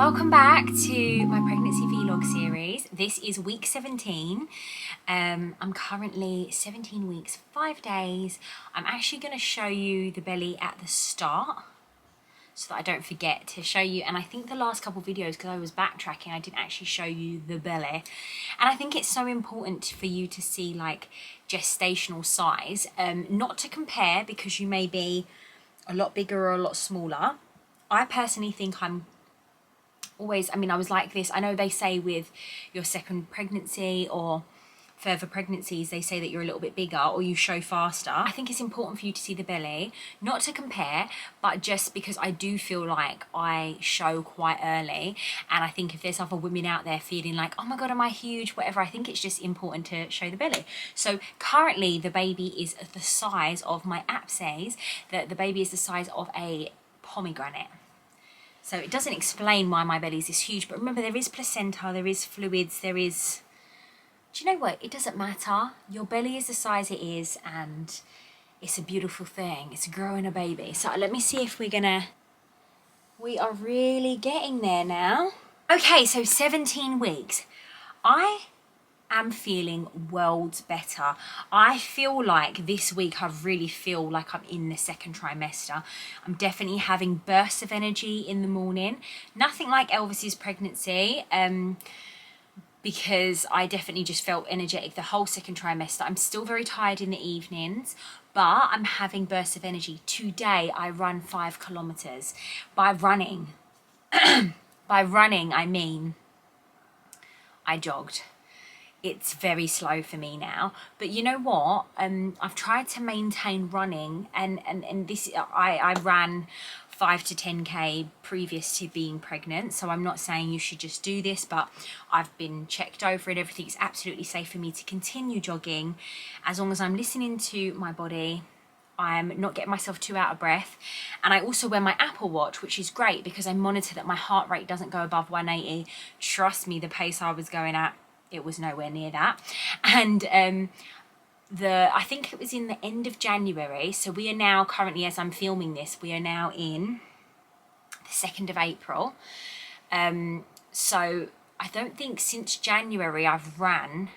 Welcome back to my pregnancy vlog series. This is week 17. I'm currently 17 weeks, 5 days. I'm actually going to show you the belly at the start so that I don't forget to show you. And I think the last couple videos, because I was backtracking, I didn't actually show you the belly. And I think it's so important for you to see like gestational size, not to compare because you may be a lot bigger or a lot smaller. I personally think I'm always, I was like this. I know they say with your second pregnancy or further pregnancies, they say that you're a little bit bigger or you show faster. I think it's important for you to see the belly, not to compare, but just because I do feel like I show quite early. And I think if there's other women out there feeling like, oh my God, am I huge, whatever, I think it's just important to show the belly. So currently the baby is the size of, my app says that the baby is the size of a pomegranate. So it doesn't explain why my belly is this huge, but remember there is placenta, there is fluids, there is... Do you know what? It doesn't matter. Your belly is the size it is and it's a beautiful thing. It's growing a baby. So let me see if we are really getting there now. Okay, so 17 weeks. I am feeling worlds better. I feel like this week I really feel like I'm in the second trimester. I'm definitely having bursts of energy in the morning. Nothing like Elvis's pregnancy, because I definitely just felt energetic the whole second trimester. I'm still very tired in the evenings, but I'm having bursts of energy. Today I run 5 kilometers. By running, I mean I jogged. It's very slow for me now, but you know what, I've tried to maintain running, and this, I ran 5 to 10k previous to being pregnant, so I'm not saying you should just do this, but I've been checked over and everything's absolutely safe for me to continue jogging as long as I'm listening to my body. I'm not getting myself too out of breath, and I also wear my Apple Watch, which is great because I monitor that my heart rate doesn't go above 180. Trust me, the pace I was going at, it was nowhere near that. And I think it was in the end of January, so we are now currently, as I'm filming this, we are now in the 2nd of April. So I don't think since January I've ran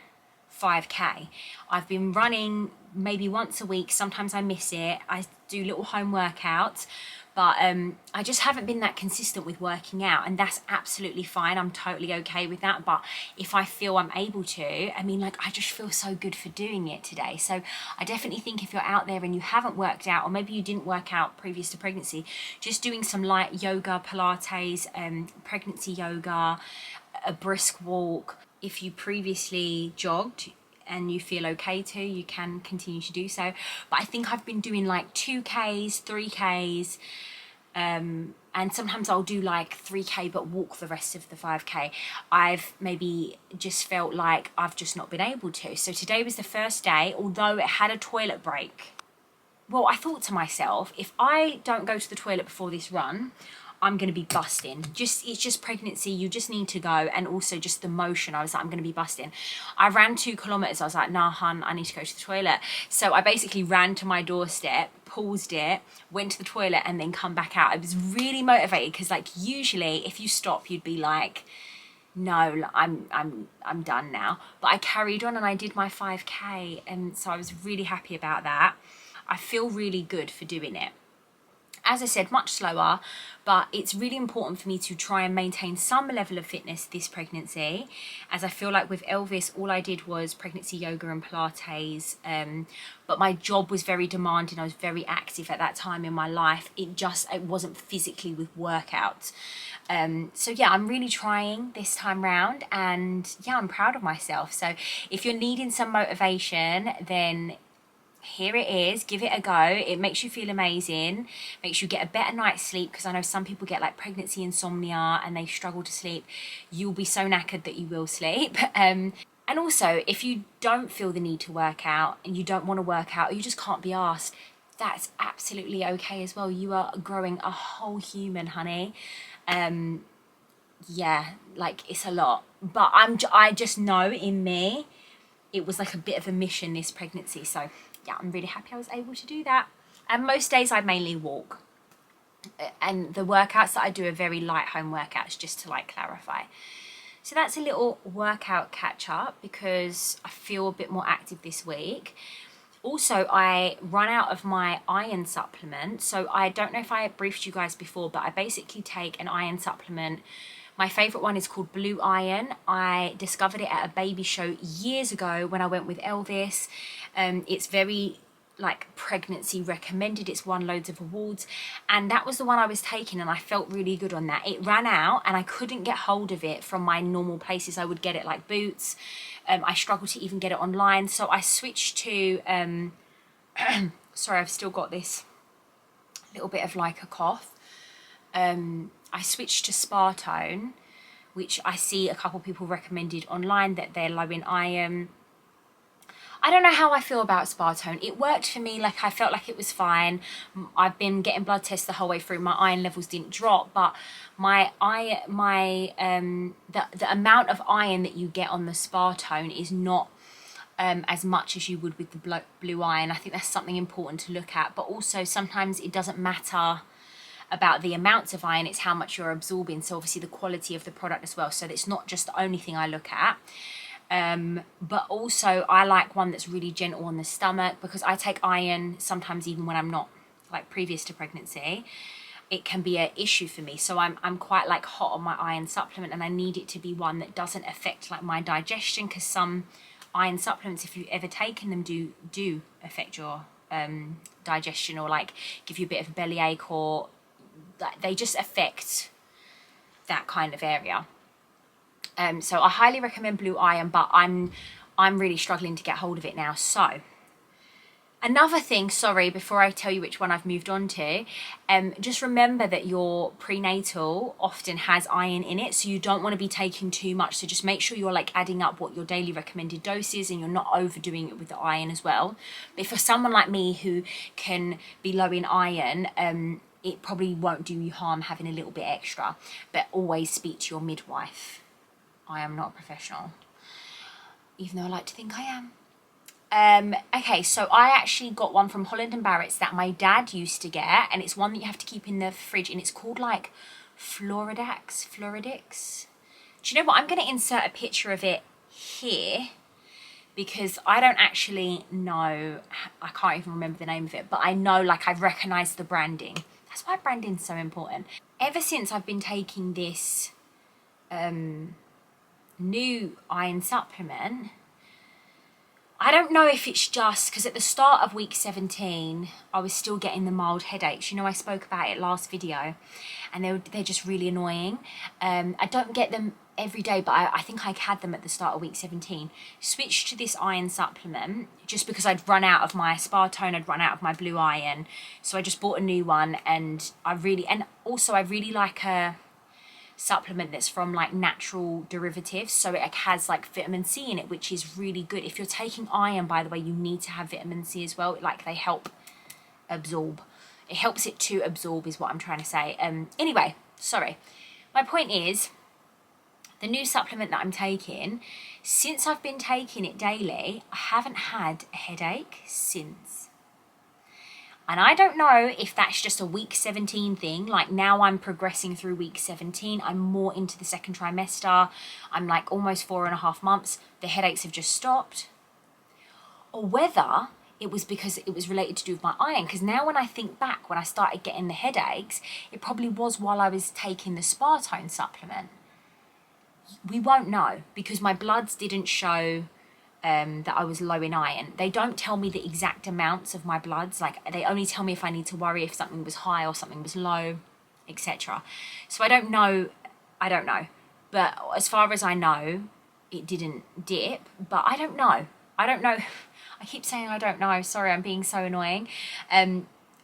5k. I've been running maybe once a week. Sometimes I miss it. I do little home workouts, but I just haven't been that consistent with working out, and that's absolutely fine. I'm totally okay with that. But if I feel I'm able to, I just feel so good for doing it today. So I definitely think if you're out there and you haven't worked out, or maybe you didn't work out previous to pregnancy, just doing some light yoga, Pilates, pregnancy yoga, a brisk walk. If you previously jogged and you feel okay to, you can continue to do so. But I think I've been doing like 2Ks, 3Ks, and sometimes I'll do like 3K but walk the rest of the 5K. I've maybe just felt like I've just not been able to. So today was the first day, although it had a toilet break. Well, I thought to myself, if I don't go to the toilet before this run, I'm going to be busting. It's just pregnancy. You just need to go. And also just the motion. I was like, I'm going to be busting. I ran 2 kilometers. I was like, nah, hun, I need to go to the toilet. So I basically ran to my doorstep, paused it, went to the toilet, and then come back out. I was really motivated because, like, usually if you stop, you'd be like, no, I'm done now. But I carried on and I did my 5k. And so I was really happy about that. I feel really good for doing it. As I said, much slower, but it's really important for me to try and maintain some level of fitness this pregnancy, as I feel like with Elvis, all I did was pregnancy yoga and Pilates, but my job was very demanding. I was very active at that time in my life. It wasn't physically with workouts. So yeah, I'm really trying this time round, and yeah, I'm proud of myself. So if you're needing some motivation, then here it is. Give it a go. It makes you feel amazing, makes you get a better night's sleep, because I know some people get like pregnancy insomnia and they struggle to sleep. You'll be so knackered that you will sleep. And also, if you don't feel the need to work out and you don't want to work out, or you just can't be asked, that's absolutely okay as well. You are growing a whole human, honey. Yeah, like, it's a lot, but I just know in me it was like a bit of a mission, this pregnancy. So yeah, I'm really happy I was able to do that. And most days I mainly walk. and the workouts that I do are very light home workouts, just to like clarify. So that's a little workout catch up because I feel a bit more active this week. Also, I run out of my iron supplement. So I don't know if I briefed you guys before, but I basically take an iron supplement. My favorite one is called Blue Iron. I discovered it at a baby show years ago when I went with Elvis. It's very like pregnancy recommended. It's won loads of awards, and that was the one I was taking, and I felt really good on that. It ran out and I couldn't get hold of it from my normal places I would get it, like Boots. I struggled to even get it online, so I switched to sorry, I've still got this little bit of like a cough. I switched to Spartone, which I see a couple people recommended online that they're low in iron. I don't know how I feel about Spartone. It worked for me, like I felt like it was fine. I've been getting blood tests the whole way through. My iron levels didn't drop, but the amount of iron that you get on the Spartone is not as much as you would with the Blue Iron. I think that's something important to look at, but also sometimes it doesn't matter about the amounts of iron, it's how much you're absorbing. So obviously the quality of the product as well. So it's not just the only thing I look at. But also I like one that's really gentle on the stomach, because I take iron sometimes even when I'm not, like previous to pregnancy, it can be an issue for me. So I'm quite like hot on my iron supplement, and I need it to be one that doesn't affect like my digestion, because some iron supplements, if you've ever taken them, do affect your digestion, or like give you a bit of a bellyache, or they just affect that kind of area. So I highly recommend Blue Iron, but I'm really struggling to get hold of it now. So another thing, sorry, before I tell you which one I've moved on to, just remember that your prenatal often has iron in it, so you don't want to be taking too much. So just make sure you're like adding up what your daily recommended dose is, and you're not overdoing it with the iron as well. But for someone like me who can be low in iron, it probably won't do you harm having a little bit extra, but always speak to your midwife. I am not a professional, even though I like to think I am. Okay, so I actually got one from Holland & Barrett's that my dad used to get, and it's one that you have to keep in the fridge, and it's called like Floridix. Do you know what? I'm going to insert a picture of it here, because I don't actually know, I can't even remember the name of it, but I know, like, I've recognised the branding. That's why branding's so important. Ever since I've been taking this new iron supplement, I don't know if it's just because at the start of week 17 I was still getting the mild headaches. You know, I spoke about it last video, and they're just really annoying. I don't get them every day, but I think I had them at the start of week 17. Switched to this iron supplement just because I'd run out of my Spartone, I'd run out of my Blue Iron, so I just bought a new one. And I really like a supplement that's from like natural derivatives, so it has like vitamin C in it, which is really good. If you're taking iron, by the way, you need to have vitamin C as well. Like, they help absorb, it helps it to absorb is what I'm trying to say. Anyway, sorry, my point is, the new supplement that I'm taking, since I've been taking it daily, I haven't had a headache since. And I don't know if that's just a week 17 thing. Like, now I'm progressing through week 17. I'm more into the second trimester. I'm like almost 4.5 months. The headaches have just stopped. Or whether it was because it was related to do with my iron. Because now when I think back, when I started getting the headaches, it probably was while I was taking the Spartone supplement. We won't know, because my bloods didn't show that I was low in iron. They don't tell me the exact amounts of my bloods. Like, they only tell me if I need to worry if something was high or something was low, etc. So I don't know. But as far as I know, it didn't dip. But I don't know. I keep saying I don't know. Sorry, I'm being so annoying.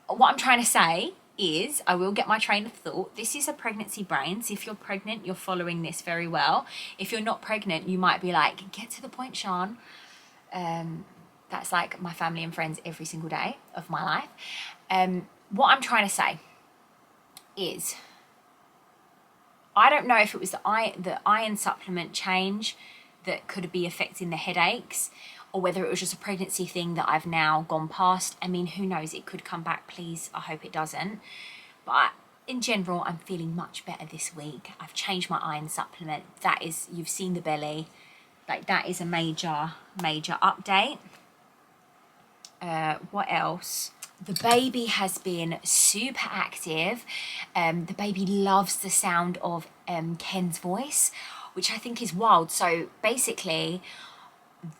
What I'm trying to say is, I will get my train of thought. This is a pregnancy brain, so if you're pregnant, you're following this very well. If you're not pregnant, you might be like, get to the point, Sian. That's like my family and friends every single day of my life. What I'm trying to say is, I don't know if it was the iron supplement change that could be affecting the headaches, or whether it was just a pregnancy thing that I've now gone past. I mean, who knows? It could come back, please. I hope it doesn't. But in general, I'm feeling much better this week. I've changed my iron supplement. That is, you've seen the belly. Like, that is a major update. What else? The baby has been super active. The baby loves the sound of Ken's voice, which I think is wild. So basically,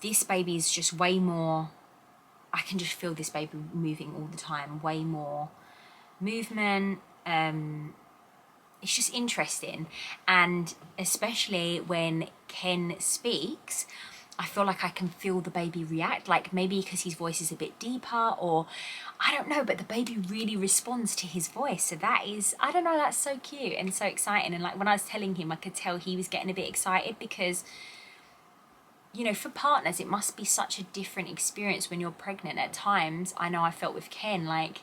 this baby is just way more, I can just feel this baby moving all the time, way more movement. It's just interesting, and especially when Ken speaks, I feel like I can feel the baby react, like maybe because his voice is a bit deeper, or I don't know, but the baby really responds to his voice. So that is, I don't know, that's so cute and so exciting. And like when I was telling him, I could tell he was getting a bit excited because, you know, for partners, it must be such a different experience when you're pregnant. At times, I know I felt with Ken, like,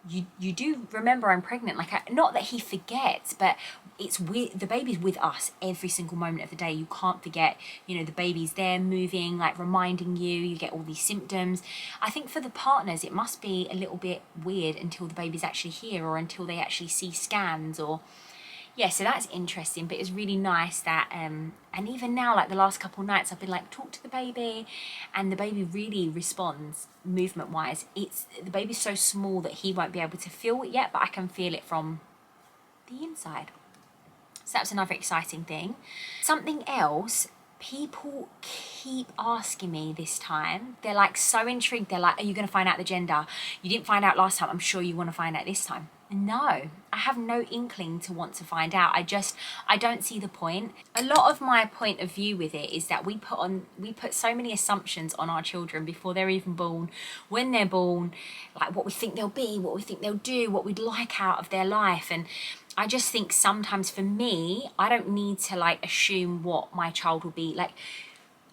you do remember I'm pregnant, like, not that he forgets, but it's with the baby's with us every single moment of the day. You can't forget, you know, the baby's there moving, like reminding you get all these symptoms. I think for the partners it must be a little bit weird until the baby's actually here, or until they actually see scans, or yeah, so that's interesting. But it's really nice that and even now, like the last couple of nights, I've been like, talk to the baby, and the baby really responds movement wise. It's, the baby's so small that he won't be able to feel it yet, but I can feel it from the inside. So that's another exciting thing. Something else, people keep asking me this time. They're like so intrigued. They're like, are you going to find out the gender? You didn't find out last time. I'm sure you want to find out this time. No, I have no inkling to want to find out. I don't see the point. A lot of my point of view with it is that we put so many assumptions on our children before they're even born, when they're born, like what we think they'll be, what we think they'll do, what we'd like out of their life. And I just think sometimes for me, I don't need to like assume what my child will be. Like,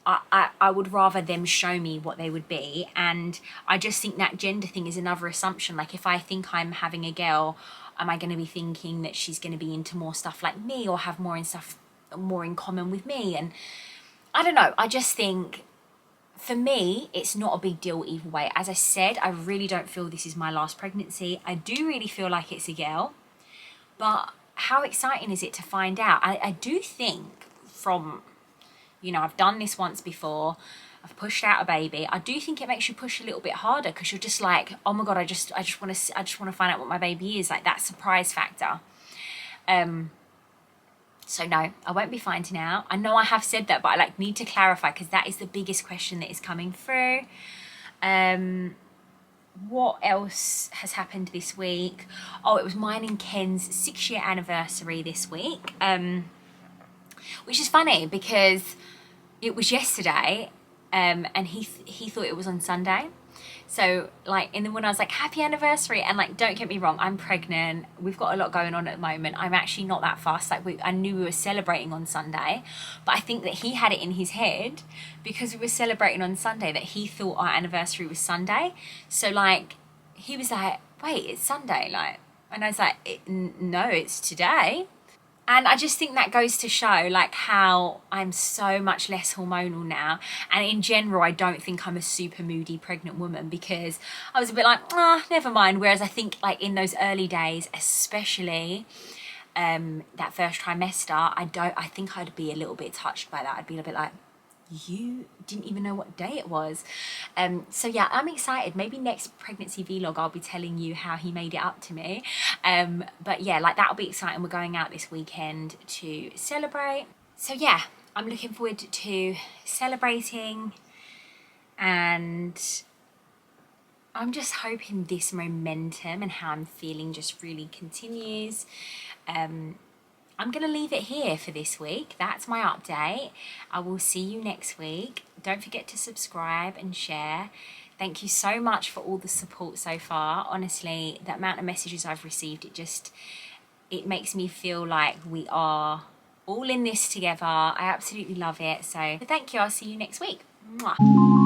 I would rather them show me what they would be. And I just think that gender thing is another assumption. Like, if I think I'm having a girl, am I going to be thinking that she's going to be into more stuff like me, or have more in common with me? And I don't know. I just think for me, it's not a big deal either way. As I said, I really don't feel this is my last pregnancy. I do really feel like it's a girl. But how exciting is it to find out? I do think from, you know, I've done this once before. I've pushed out a baby. I do think it makes you push a little bit harder, because you're just like, oh my God, I just want to find out what my baby is. Like, that surprise factor. So no, I won't be finding out. I know I have said that, but I like need to clarify, because that is the biggest question that is coming through. What else has happened this week? Oh, it was mine and Ken's 6-year anniversary this week, which is funny because it was yesterday, and he thought it was on Sunday. So like, and then when I was like, happy anniversary, and like, don't get me wrong, I'm pregnant, we've got a lot going on at the moment, I'm actually not that fast. Like, I knew we were celebrating on Sunday, but I think that he had it in his head, because we were celebrating on Sunday, that he thought our anniversary was Sunday. So like, he was like, wait, it's Sunday, like, and I was like, no, it's today. And I just think that goes to show like how I'm so much less hormonal now. And in general, I don't think I'm a super moody pregnant woman, because I was a bit like, never mind. Whereas I think like in those early days, especially that first trimester, I think I'd be a little bit touched by that. I'd be a bit like, you didn't even know what day it was. So yeah, I'm excited. Maybe next pregnancy vlog I'll be telling you how he made it up to me. But yeah, like, that'll be exciting. We're going out this weekend to celebrate. So yeah, I'm looking forward to celebrating, and I'm just hoping this momentum and how I'm feeling just really continues. I'm going to leave it here for this week. That's my update. I will see you next week. Don't forget to subscribe and share. Thank you so much for all the support so far. Honestly, the amount of messages I've received, it makes me feel like we are all in this together. I absolutely love it. So thank you. I'll see you next week. Mwah.